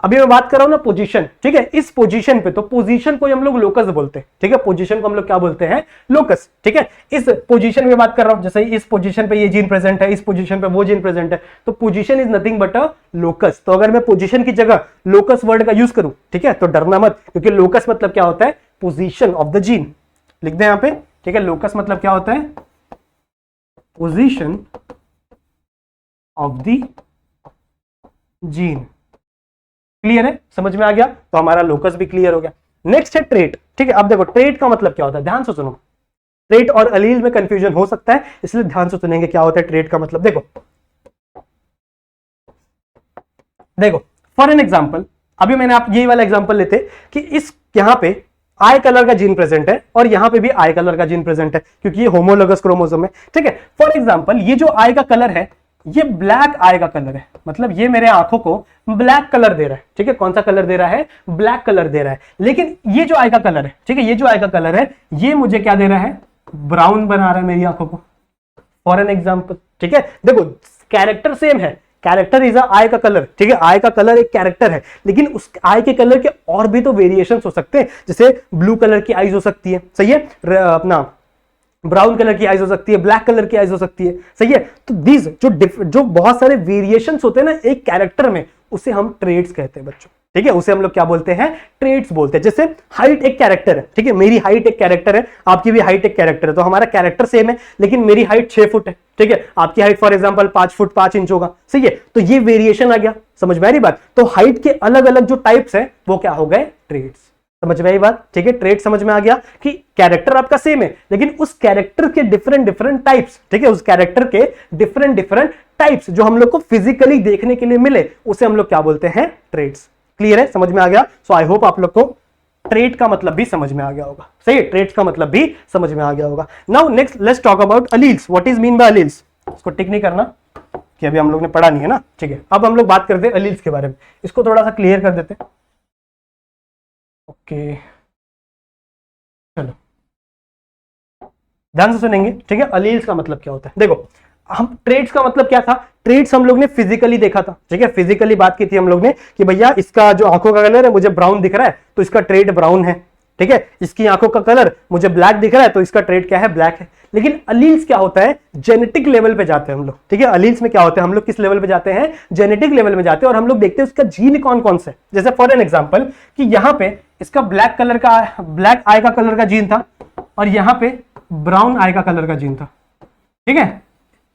Speaker 1: अभी मैं बात कर रहा हूं ना पोजीशन। ठीक है, इस पोजीशन पे, तो पोजीशन को हम लोग लोकस बोलते हैं। ठीक है, पोजीशन को हम लोग क्या बोलते हैं, लोकस। ठीक है, इस पोजीशन में बात कर रहा हूं, जैसे इस पोजीशन पे ये जीन प्रेजेंट है, इस पोजीशन पे वो जीन प्रेजेंट है, तो position is nothing but a locus. तो अगर मैं पोजीशन की जगह लोकस वर्ड का यूज करूं, ठीक है, तो डरना मत, क्योंकि लोकस मतलब क्या होता है, पोजीशन ऑफ द जीन। लिख दें यहां पे। ठीक है, लोकस मतलब क्या होता है, position of the gene. Clear है? समझ में आ गया? तो हमारा लोकस भी क्लियर हो गया। नेक्स्ट है ट्रेट। ठीक है, अब देखो ट्रेट का मतलब क्या होता है, ध्यान से सुनो। ट्रेट और अलील में कंफ्यूजन हो सकता है, इसलिए ध्यान से सुनेंगे क्या होता है ट्रेट का मतलब। देखो देखो फॉर एन एग्जांपल, अभी मैंने आप यही वाला एग्जांपल लेते कि इस यहां पे आई कलर का जीन प्रेजेंट है और यहां पे भी आई कलर का जीन प्रेजेंट है, क्योंकि ये होमोलोगस क्रोमोसोम है। ठीक है, फॉर एग्जांपल ये जो आई का कलर है, ये ब्लैक आई का कलर है, मतलब ये मेरे आंखों को ब्लैक कलर दे रहा है। ठीक है, कौन सा कलर दे रहा है, ब्लैक कलर दे रहा है। लेकिन ये जो आई का कलर है, ठीक है, ये जो आई का कलर है, ये मुझे क्या दे रहा है, ब्राउन बना रहा है मेरी आंखों को, फॉर एन एग्जांपल। ठीक है, देखो कैरेक्टर सेम है, कैरेक्टर इज आई का कलर, ठीक है, आई का कलर एक कैरेक्टर है, लेकिन उस आई के कलर के और भी तो वेरिएशंस हो सकते हैं, जैसे ब्लू कलर की आईज हो सकती है, सही है, अपना ब्राउन कलर की आईज हो सकती है, ब्लैक कलर की आईज हो सकती है, सही है। तो दीज जो बहुत सारे वेरिएशंस होते हैं ना एक कैरेक्टर में, उसे हम ट्रेड्स कहते हैं बच्चों, ठीक है, उसे हम लोग क्या बोलते हैं, ट्रेड्स बोलते हैं। जैसे हाइट एक कैरेक्टर है, ठीक है, मेरी हाइट एक कैरेक्टर है, आपकी भी हाइट एक कैरेक्टर है, तो हमारा कैरेक्टर सेम है, लेकिन मेरी हाइट 6 फुट है, ठीक है, आपकी height for example 5 foot 5 inch होगा, सही है। तो ये वेरिएशन आ गया, समझ में आ रही बात। तो हाइट के अलग अलग जो टाइप्स है वो क्या हो गए, ट्रेड्स, समझ में आई बात, ठीक है। ट्रेड समझ में आ गया कि कैरेक्टर आपका सेम है, लेकिन उस कैरेक्टर के डिफरेंट डिफरेंट टाइप्स, ठीक है, उस कैरेक्टर के डिफरेंट डिफरेंट टाइप्स जो हम लोग को फिजिकली देखने के लिए मिले, उसे हम लोग क्या बोलते हैं, ट्रेड्स। क्लियर है, समझ में आ गया। सो आई होप आप लोग को ट्रेड का मतलब भी समझ में आ गया होगा, सही है, ट्रेड्स का मतलब भी समझ में आ गया होगा। Now next let's talk about alleles. What is mean by alleles, इसको टिक नहीं करना कि अभी हम लोग ने पढ़ा नहीं है ना, ठीक है। अब हम लोग बात करते हैं अलील्स के बारे में, इसको थोड़ा सा क्लियर कर देते हैं। ओके चलो ध्यान से सुनेंगे, ठीक है। अलील्स का मतलब क्या होता है, देखो हम ट्रेड्स का मतलब क्या था, ट्रेड्स हम लोग ने फिजिकली देखा था, ठीक है, फिजिकली बात की थी हम लोग ने कि भैया इसका जो आंखों का कलर है मुझे ब्राउन दिख रहा है तो इसका ट्रेड ब्राउन है, ठीक है, इसकी आंखों का कलर मुझे ब्लैक दिख रहा है तो इसका ट्रेड क्या है, ब्लैक है। लेकिन अलील्स क्या होता है, जेनेटिक लेवल पे जाते हैं हम लोग, ठीक है। अलील्स में क्या होता है, हम लोग किस लेवल पे जाते हैं, जेनेटिक लेवल में जाते हैं, और हम लोग देखते हैं उसका जीन कौन कौन सा है। जैसे फॉर एन एग्जांपल कि यहाँ पे इसका ब्लैक कलर का, ब्लैक आई का कलर का जीन था, और यहाँ पे ब्राउन आई का कलर का जीन था, ठीक है,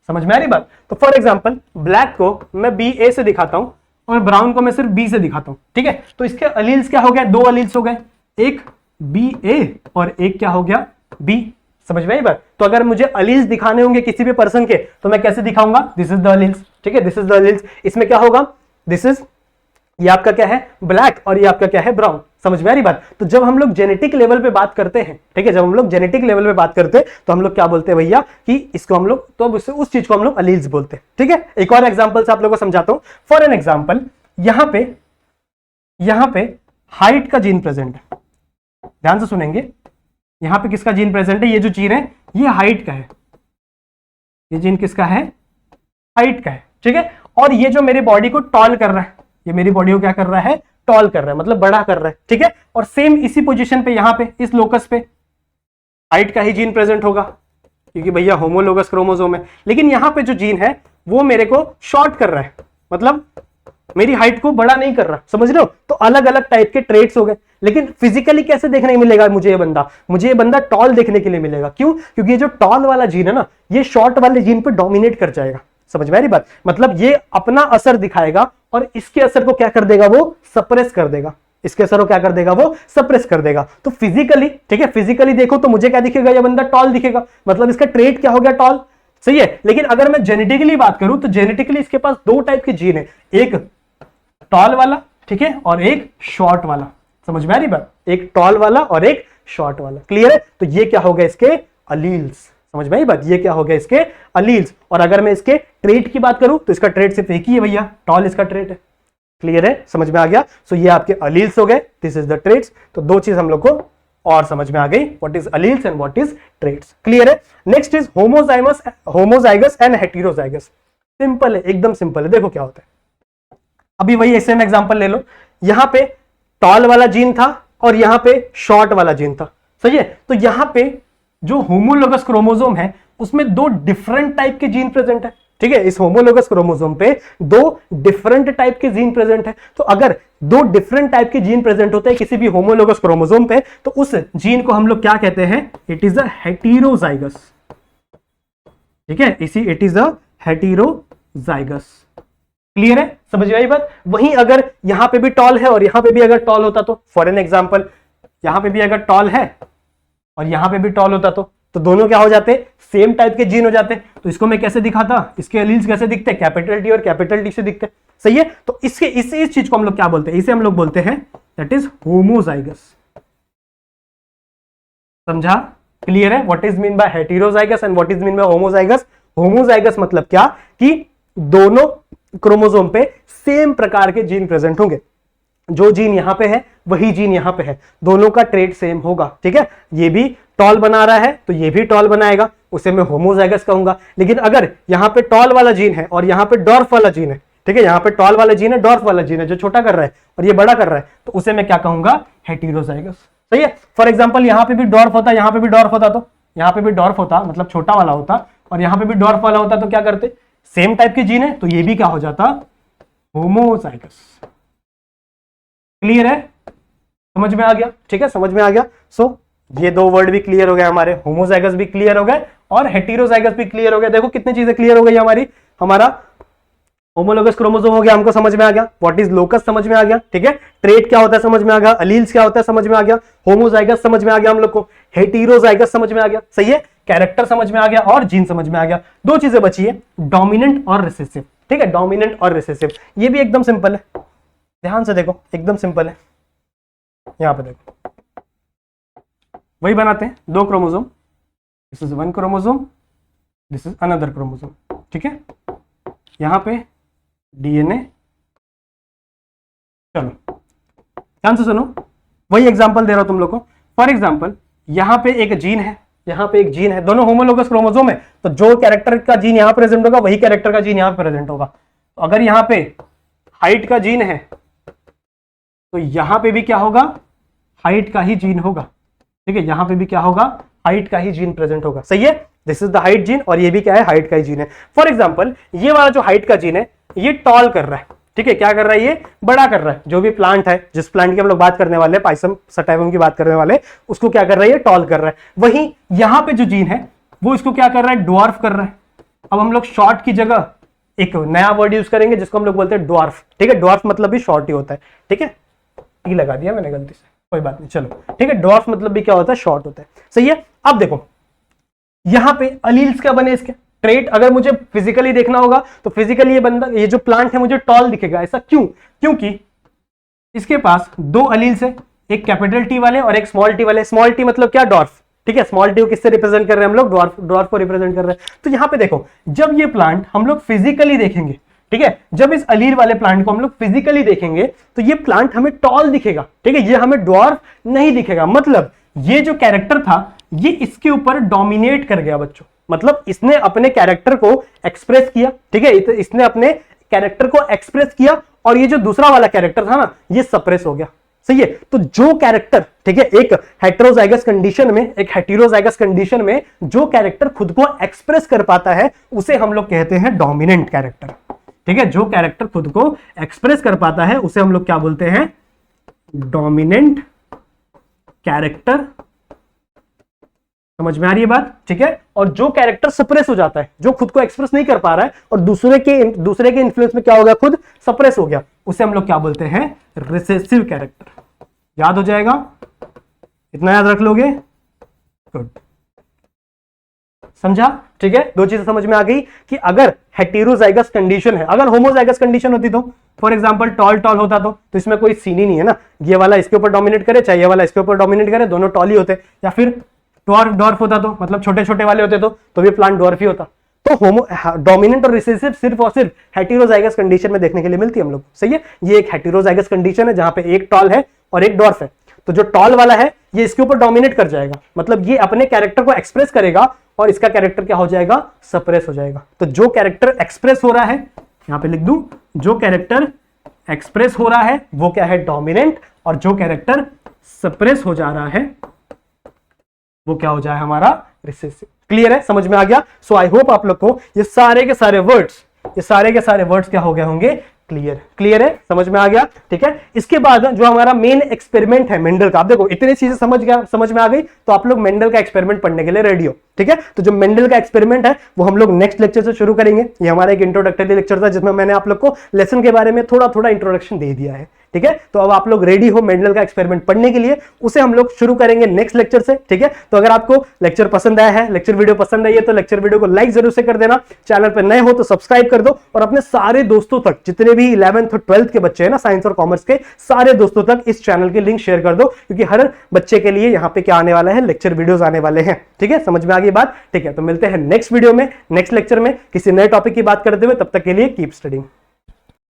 Speaker 1: समझ में आ रही बात। तो फॉर एग्जांपल ब्लैक को मैं बी ए से दिखाता हूं और ब्राउन को मैं सिर्फ बी से दिखाता हूं, ठीक है। तो इसके अलील्स क्या हो गए, दो अलील्स हो गए, एक बी ए और एक क्या हो गया, बी, समझ में आई बात। तो अगर मुझे अलील्स दिखाने होंगे किसी भी पर्सन के तो मैं कैसे दिखाऊंगा, दिस इज द अलील्स, ठीक है, दिस इज द अलील्स। इसमें क्या होगा, दिस इज, ये आपका क्या है, ब्लैक, और ये आपका क्या है, ब्राउन, समझ में आ रही बात। तो जब हम लोग जेनेटिक लेवल पे बात करते हैं, ठीक है, जब हम लोग जेनेटिक लेवल पे बात करते हैं तो हम लोग क्या बोलते हैं भैया कि इसको हम लोग, तो उस चीज को हम लोग अलील्स बोलते हैं, ठीक है। एक और एग्जांपल से आप लोगों को समझाता हूं। फॉर एन एग्जांपल यहां पे हाइट का जीन प्रेजेंट है, ध्यान से सुनेंगे, यहां पे किसका जीन प्रेजेंट है, ये जो जीन है ये हाइट का है, ये जीन किसका है, हाइट का है, ठीक है। और ये जो मेरे बॉडी को टॉल कर रहा है, ये मेरी बॉडी को क्या कर रहा है, टॉल कर रहा है, मतलब बड़ा कर रहा है, ठीक है। और सेम इसी पोजीशन पे यहां पे इस लोकस पे हाइट का ही जीन प्रेजेंट होगा, क्योंकि भैया होमोलोगस क्रोमोसोम है। लेकिन यहां पे जो जीन है वो मेरे को शॉर्ट कर रहा है, मतलब मेरी हाइट को बड़ा नहीं कर रहा, समझ रहे हो। तो अलग अलग टाइप के ट्रेट्स हो गए। लेकिन फिजिकली कैसे देखने को मिलेगा मुझे ये बंदा टॉल देखने के लिए मिलेगा। क्यों, क्योंकि ये जो टॉल वाला जीन है ना, ये शॉर्ट वाले जीन पे डोमिनेट कर जाएगा, समझ में आ रही बात। मतलब ये अपना असर दिखाएगा और इसके असर को क्या कर देगा, वो सप्रेस कर देगा, इसके असर को क्या कर देगा, वो सप्रेस कर देगा। तो फिजिकली, ठीक है, फिजिकली देखो तो मुझे क्या दिखेगा, ये बंदा टॉल दिखेगा, मतलब इसका ट्रेट क्या हो गया, टॉल, सही है। लेकिन अगर मैं जेनेटिकली बात करूं तो जेनेटिकली इसके पास दो टाइप के जीन है, एक टॉल वाला, ठीक है, और एक शॉर्ट वाला, समझ में आ रही बात, एक टॉल वाला और एक शॉर्ट वाला, क्लियर है। तो ये क्या हो गया, इसके अलील्स, समझ में आई बात, ये क्या हो गया, इसके अलील्स। और अगर मैं इसके ट्रेट की बात करूं तो इसका ट्रेट सिर्फ एक ही है भैया, टॉल इसका ट्रेट है, क्लियर है, समझ में आ गया। सो ये आपके अलील्स हो गए, दिस इज द ट्रेट्स। तो दो चीज हम लोग को और समझ में आ गई, what is alleles and what is traits, clear है। Next is homozygous and heterozygous. Simple है, एकदम सिंपल है। देखो क्या होता है, अभी वही सेम एग्जांपल ले लो, यहां पे टॉल वाला जीन था और यहां पे शॉर्ट वाला जीन था, सही है। तो यहां पे जो होमोलोगस क्रोमोसोम है उसमें दो डिफरेंट टाइप के जीन प्रेजेंट है, ठीक है। इस होमोलोगस क्रोमोसोम पे दो डिफरेंट टाइप के जीन प्रेजेंट है। तो अगर दो डिफरेंट टाइप के जीन प्रेजेंट होते हैं किसी भी होमोलोगस क्रोमोसोम पे, तो उस जीन को हम लोग क्या कहते हैं, इट इज अ हेटेरोजाइगस, ठीक है, it is a heterozygous, clear है, समझ में आई बात। वहीं अगर यहां पे भी टॉल है और यहां पे भी अगर टॉल होता, तो फॉर एन एग्जांपल यहां पे भी अगर टॉल है और यहां पे भी टॉल होता, तो दोनों क्या हो जाते, सेम टाइप के जीन हो जाते। तो इसको मैं कैसे दिखाता, इसके एलील्स कैसे दिखते, कैपिटल टी और कैपिटल टी से दिखते, सही है। तो इसके इस चीज को हम लोग क्या बोलते हैं, इसे हम लोग बोलते हैं दैट इज होमोजाइगस, समझा, क्लियर है। What is mean by heterozygous and what is mean by homozygous. Homozygous मतलब क्या, कि दोनों क्रोमोसोम पे सेम प्रकार के जीन प्रेजेंट होंगे, जो जीन यहां पे है वही जीन यहां पे है, दोनों का ट्रेट सेम होगा, ठीक है। ये भी टॉल बना रहा है तो ये भी टॉल बनाएगा, उसे मैं होमोजाइगस कहूंगा। लेकिन अगर यहां पे टॉल वाला जीन है और यहां पे डॉर्फ वाला जीन है, ठीक है, यहाँ पे टॉल वाला जीन है, डॉर्फ वाला जीन है जो छोटा कर रहा है और ये बड़ा कर रहा है, तो उसे मैं क्या कहूंगा, हेटेरोजाइगस। सही है। फॉर एग्जांपल यहाँ पे भी डॉर्फ होता, यहाँ पे भी डॉर्फ होता, तो यहाँ पे भी डॉर्फ होता मतलब छोटा वाला होता, और यहाँ पे भी डॉर्फ वाला होता, तो क्या करते, सेम टाइप के जीन है तो ये भी क्या हो जाता, होमोजाइगस। क्लियर है, समझ में आ गया, ठीक है, समझ में आ गया। सो ये दो वर्ड भी क्लियर हो गए हमारे, होमोजाइगस भी क्लियर हो गए और हेटेरोजाइगस भी क्लियर हो गए। देखो कितनी चीजें क्लियर हो गई हमारी, हमारा होमोलोगस क्रोमोसोम हो गया, हमको समझ में आ गया, व्हाट इज लोकस समझ में आ गया, ठीक है, ट्रेट क्या होता है समझ में आ गया, अलील्स क्या होता है समझ में आ गया, होमोजाइगस समझ में आ गया हम लोग को, हेटेरोजाइगस समझ में आ गया, सही है, कैरेक्टर समझ में आ गया और जीन समझ में आ गया। दो चीजें बची है, डोमिनेंट और रिसेसिव, ठीक है, डोमिनेंट और रिसेसिव, ये भी एकदम सिंपल है, ध्यान से देखो एकदम सिंपल है। यहां पे देखो वही बनाते हैं, दो chromosome, this is one chromosome, this is another chromosome, ठीक है, यहां पे डीएनए। चलो ध्यान से सुनो, वही एग्जांपल दे रहा हूं तुम लोग को। फॉर एग्जांपल यहां पे एक जीन है, यहां पे एक जीन है, दोनों होमोलोगस क्रोमोसोम है, तो जो कैरेक्टर का जीन यहां प्रेजेंट होगा वही कैरेक्टर का जीन यहां प्रेजेंट होगा। तो अगर यहां पे हाइट का जीन है तो यहां पे भी क्या होगा, हाइट का ही जीन होगा, ठीक है, यहां पे भी क्या होगा, हाइट का ही जीन प्रेजेंट होगा, सही है, this is the height gene और ये भी क्या है, हाइट का ही जीन है। फॉर एग्जांपल ये वाला जो हाइट का जीन है ये टॉल कर रहा है, ठीक है, क्या कर रहा है, ये बड़ा कर रहा है, जो भी प्लांट है, जिस प्लांट की हम लोग बात करने वाले हैं, पाइसम सटाइवम की बात करने वाले, उसको क्या कर रहा है, ये टॉल कर रहा है। वहीं यहां पे जो जीन है वो इसको क्या कर रहा है, ड्वार्फ कर रहा है। अब हम लोग शॉर्ट की जगह एक नया वर्ड यूज करेंगे जिसको हम लोग बोलते हैं ड्वार्फ, ठीक है, ड्वार्फ मतलब भी शॉर्ट ही होता है, ठीक है, ई लगा दिया मैंने गलती से, कोई बात नहीं, चलो ठीक है, ड्वार्फ मतलब भी क्या होता है, शॉर्ट होता है, सही है। अब देखो यहां पे अलील्स क्या बने इसके, ट्रेट अगर मुझे फिजिकली देखना होगा तो फिजिकली ये बंदा, ये जो प्लांट है मुझे टॉल दिखेगा, ऐसा क्यों, क्योंकि इसके पास दो अलील्स है, एक कैपिटल टी वाले और एक स्मॉल टी वाले। स्मॉल टी मतलब क्या, डॉर्फ, ठीक है, स्मॉल टी को किससे रिप्रेजेंट कर रहे हैं हम लोग, डॉर्फ को रिप्रेजेंट कर रहे हैं। तो यहां पे देखो जब ये प्लांट हम लोग फिजिकली देखेंगे, ठीक है, जब इस अलील वाले प्लांट को हम लोग फिजिकली देखेंगे तो ये प्लांट हमें टॉल दिखेगा, ठीक है, ये हमें ड्वार्फ नहीं दिखेगा। मतलब ये जो कैरेक्टर था ये इसके ऊपर डोमिनेट कर गया बच्चों, मतलब इसने अपने कैरेक्टर को एक्सप्रेस किया, ठीक है, इसने अपने कैरेक्टर को एक्सप्रेस किया और ये जो दूसरा वाला कैरेक्टर था ना ये सप्रेस हो गया, सही है। तो जो कैरेक्टर, ठीक है, एक हेटेरोजाइगस कंडीशन में, एक हेटेरोजाइगस कंडीशन में जो कैरेक्टर खुद को एक्सप्रेस कर पाता है उसे हम लोग कहते हैं डोमिनेंट कैरेक्टर, ठीक है, जो कैरेक्टर खुद को एक्सप्रेस कर पाता है उसे हम लोग क्या बोलते हैं, डोमिनेंट कैरेक्टर। समझ में आ रही है बात, ठीक है। और जो कैरेक्टर सप्रेस हो जाता है, जो खुद को एक्सप्रेस नहीं कर पा रहा है और दूसरे के इन्फ्लुएंस में क्या हो गया, खुद सप्रेस हो गया, उसे हम लोग क्या बोलते हैं, रिसेसिव कैरेक्टर। याद हो जाएगा, इतना याद रख लोगे, गुड, समझा, ठीक है। दो चीजें समझ में आ गई कि अगर हेटेरोजाइगस कंडीशन है, अगर होमोजाइगस कंडीशन होती तो फॉर एग्जांपल टॉल टॉल होता तो इसमें कोई सीन ही नहीं है ना, ये वाला इसके ऊपर डोमिनेट करे चाहे ये वाला इसके ऊपर डोमिनेट करे, दोनों टॉल ही होते, या फिर डॉर्फ होता तो मतलब छोटे छोटे वाले होते तो भी प्लांट डॉर्फ ही होता। तो होमो डोमिनेंट और रिसेसिव सिर्फ और सिर्फ हेटेरोजाइगस कंडीशन में देखने के लिए मिलती है हम लोग, सही है। ये एक हेटेरोजाइगस कंडीशन है जहां पे एक टॉल है और एक डॉर्फ है, तो जो टॉल वाला है ये इसके ऊपर डोमिनेट कर जाएगा, मतलब ये अपने कैरेक्टर को एक्सप्रेस करेगा और इसका कैरेक्टर क्या हो जाएगा, सप्रेस हो जाएगा। तो जो कैरेक्टर एक्सप्रेस हो रहा है, यहां पे लिख दूं, जो कैरेक्टर एक्सप्रेस हो रहा है वो क्या है, डोमिनेंट, और जो कैरेक्टर सप्रेस हो जा रहा है वो क्या हो जाए, हमारा रिसेसिव। क्लियर है, समझ में आ गया। सो आई होप आप लोग को ये सारे के सारे वर्ड्स क्या हो गए होंगे, क्लियर है, समझ में आ गया, ठीक है। इसके बाद जो हमारा मेन एक्सपेरिमेंट है मेंडल का, आप देखो इतनी चीजें समझ में आ गई तो आप लोग मेंडल का एक्सपेरिमेंट पढ़ने के लिए रेडी हो, ठीक है। तो जो मेंडल का एक्सपेरिमेंट है वो हम लोग नेक्स्ट लेक्चर से शुरू करेंगे। ये हमारा एक इंट्रोडक्टरी लेक्चर था जिसमें मैंने आप लोग को लेसन के बारे में थोड़ा थोड़ा इंट्रोडक्शन दे दिया है, ठीक है। तो अब आप लोग रेडी हो मेंडल का एक्सपेरिमेंट पढ़ने के लिए, उसे हम लोग शुरू करेंगे नेक्स्ट लेक्चर से, ठीक है। तो अगर आपको लेक्चर पसंद आया है, लेक्चर वीडियो पसंद आई है तो लेक्चर वीडियो को लाइक जरूर से कर देना, चैनल पर नए हो तो सब्सक्राइब कर दो और अपने सारे दोस्तों तक, जितने भी 11th और 12th के बच्चे हैं ना, साइंस और कॉमर्स के, सारे दोस्तों तक इस चैनल के लिंक शेयर कर दो, क्योंकि हर बच्चे के लिए यहाँ पे क्या आने वाला है, लेक्चर वीडियोस आने वाले हैं, ठीक है। समझ में आ गई बात, ठीक है। तो मिलते हैं नेक्स्ट वीडियो में, नेक्स्ट लेक्चर में किसी नए टॉपिक की बात करते हुए, तब तक के लिए कीप स्टडीइंग।